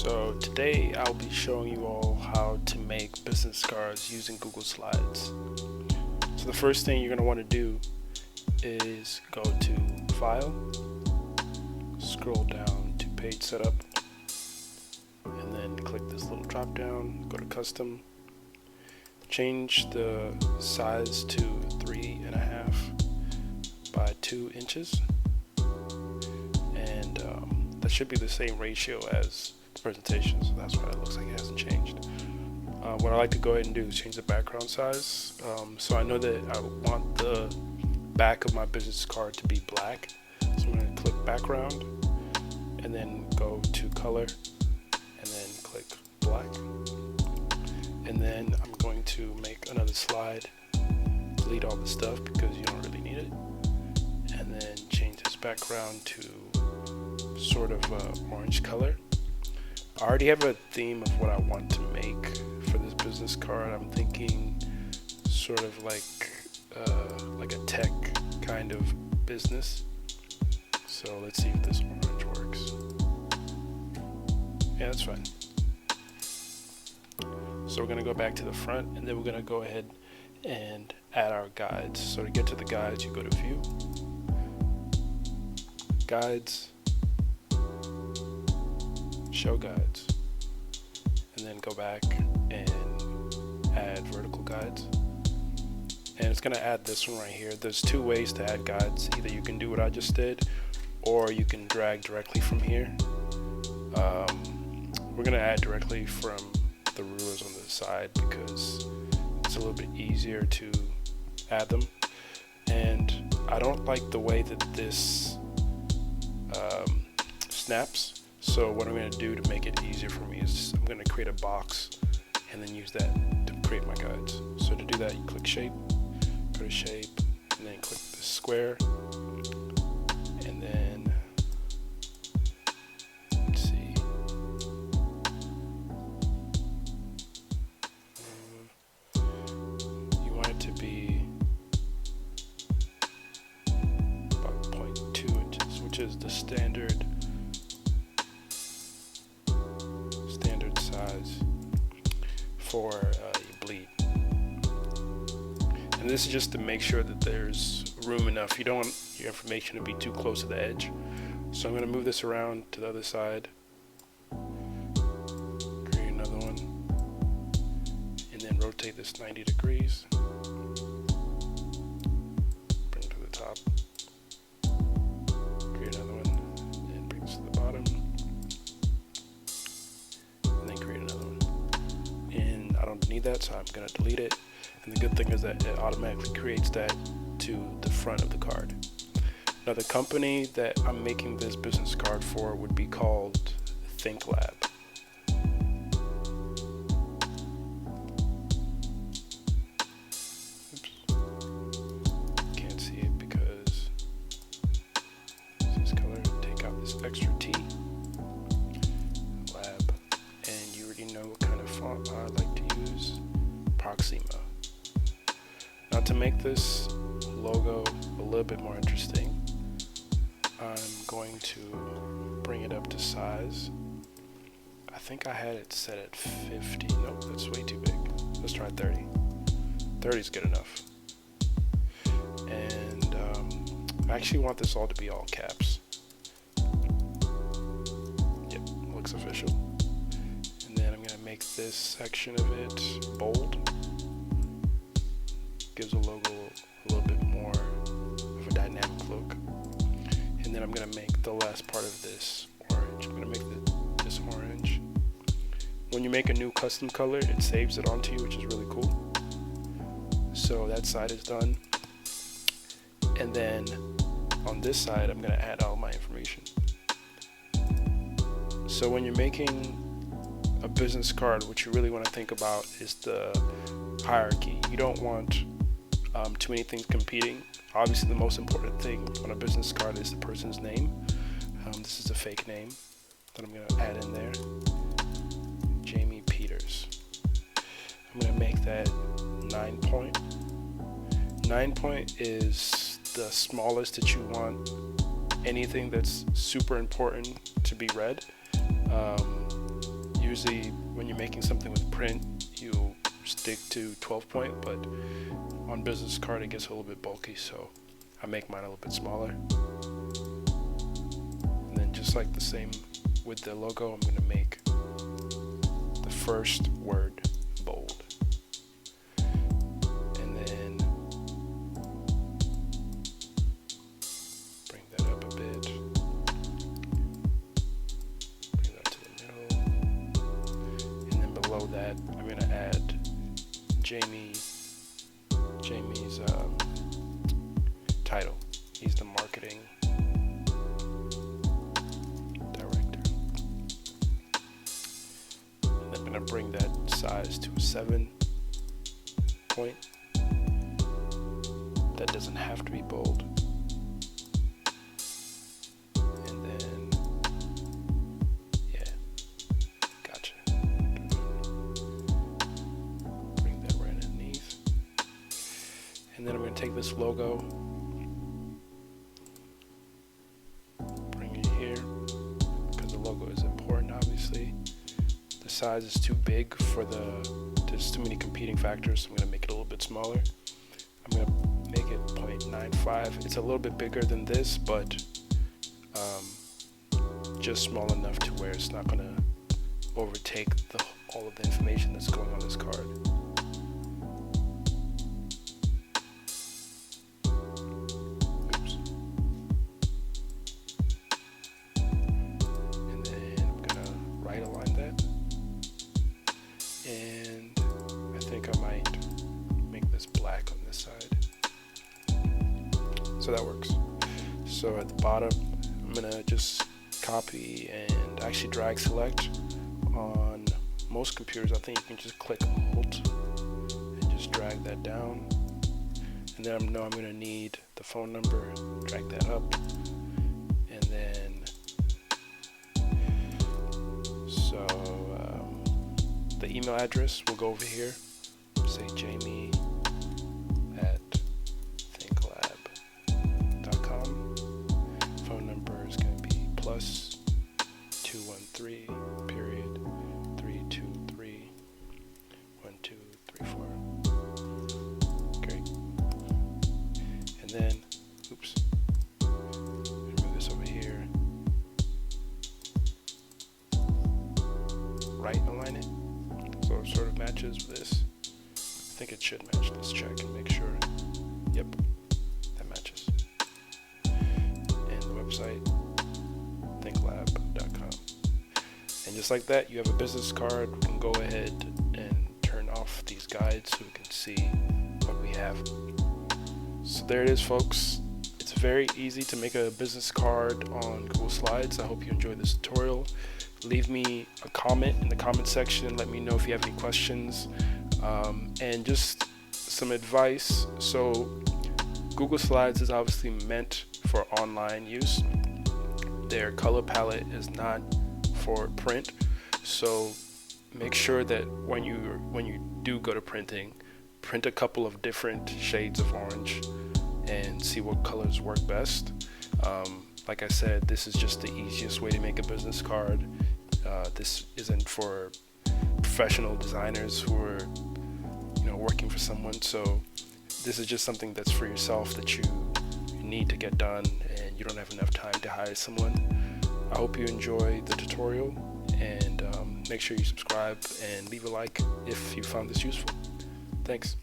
So today I'll be showing you all how to make business cards using Google Slides. So the first thing you're going to want to do is go to File, scroll down to Page Setup, and then click this little drop down, go to Custom, change the size to 3.5 by 2 inches, and that should be the same ratio as the presentation, so that's why it looks like it hasn't changed. What I like to go ahead and do is change the background size. So I know that I want the back of my business card to be black, so I'm going to click background and then go to color and then click black, and then I'm going to make another slide, delete all the stuff because you don't really need it, and then change this background to sort of orange color. I already have a theme of what I want to make for this business card. I'm thinking sort of like a tech kind of business. So let's see if this orange works. Yeah, that's fine. So we're going to go back to the front, and then we're going to go ahead and add our guides. So to get to the guides, you go to View, Guides, Show Guides, and then go back and add vertical guides. And it's going to add this one right here. There's two ways to add guides. Either you can do what I just did, or you can drag directly from here. We're going to add directly from the rulers on the side because it's a little bit easier to add them. And I don't like the way that this snaps. So what I'm going to do to make it easier for me is I'm going to create a box and then use that to create my guides. So to do that, you click Shape, go to Shape, and then click the square, and then let's see. You want it to be about 0.2 inches, which is the standard size for your bleed. And this is just to make sure that there's room enough. You don't want your information to be too close to the edge. So I'm going to move this around to the other side, create another one, and then rotate this 90 degrees, bring it to the top, create another one, and bring this to the bottom, and then create another one. And I don't need that, so I'm going to delete it. And the good thing is that it automatically creates that to the front of the card. Now the company that I'm making this business card for would be called ThinkLab. Oops. Can't see it because this color. Take out this extra T. Lab. And you already know what kind of font I like to use. Proxima. Now to make this logo a little bit more interesting, I'm going to bring it up to size. I think I had it set at 50. Nope, that's way too big. Let's try 30. 30 is good enough. And I actually want this all to be all caps. Yep, looks official. And then I'm going to make this section of it bold. Gives a logo a little bit more of a dynamic look. And then I'm going to make the last part of this orange. I'm going to make this orange. When you make a new custom color, it saves it onto you, which is really cool. So that side is done. And then on this side, I'm going to add all my information. So when you're making a business card, what you really want to think about is the hierarchy. You don't want too many things competing. Obviously, the most important thing on a business card is the person's name. This is a fake name that I'm going to add in there. Jamie Peters. I'm going to make that 9 point. 9 point is the smallest that you want anything that's super important to be read. usually when you're making something with print, you stick to 12 point, but on business card it gets a little bit bulky, so I make mine a little bit smaller. And then just like the same with the logo, I'm going to make the first word bold. And then bring that up a bit. Bring that to the middle. And then below that, I'm going to add Jamie's title. He's the marketing director. And I'm going to bring that size to a 7 point. That doesn't have to be bold. And then, yeah, gotcha. Bring that right underneath. And then I'm going to take this logo, bring it here, because the logo is important, obviously. The size is too big for there's too many competing factors, so I'm going to make it a little bit smaller. I'm going to make it 0.95. It's a little bit bigger than this, but just small enough to where it's not going to overtake all of the information that's going on this card. Oops. And then I'm going to right align that. And I think I might make this black on this side. So that works. So at the bottom, I'm gonna just copy and actually drag select. On most computers, I think you can just click Alt and just drag that down. And then I know I'm gonna need the phone number, drag that up. And then, the email address will go over here. Say Jamie at thinklab.com. Phone number is going to be plus 213 period 323 1234. Okay. And then, oops, move this over here. Right align it. So it sort of matches with this. I think it should match. Let's check and make sure. Yep, that matches. And the website, thinklab.com. And just like that, you have a business card. We can go ahead and turn off these guides so we can see what we have. So there it is, folks. It's very easy to make a business card on Google Slides. I hope you enjoyed this tutorial. Leave me a comment in the comment section. Let me know if you have any questions and just some advice. So Google Slides is obviously meant for online use. Their color palette is not for print. So make sure that when you do go to printing, print a couple of different shades of orange and see what colors work best. Like I said, this is just the easiest way to make a business card. This isn't for professional designers who are, working for someone. So this is just something that's for yourself that you need to get done, and you don't have enough time to hire someone. I hope you enjoy the tutorial, and make sure you subscribe and leave a like if you found this useful. Thanks.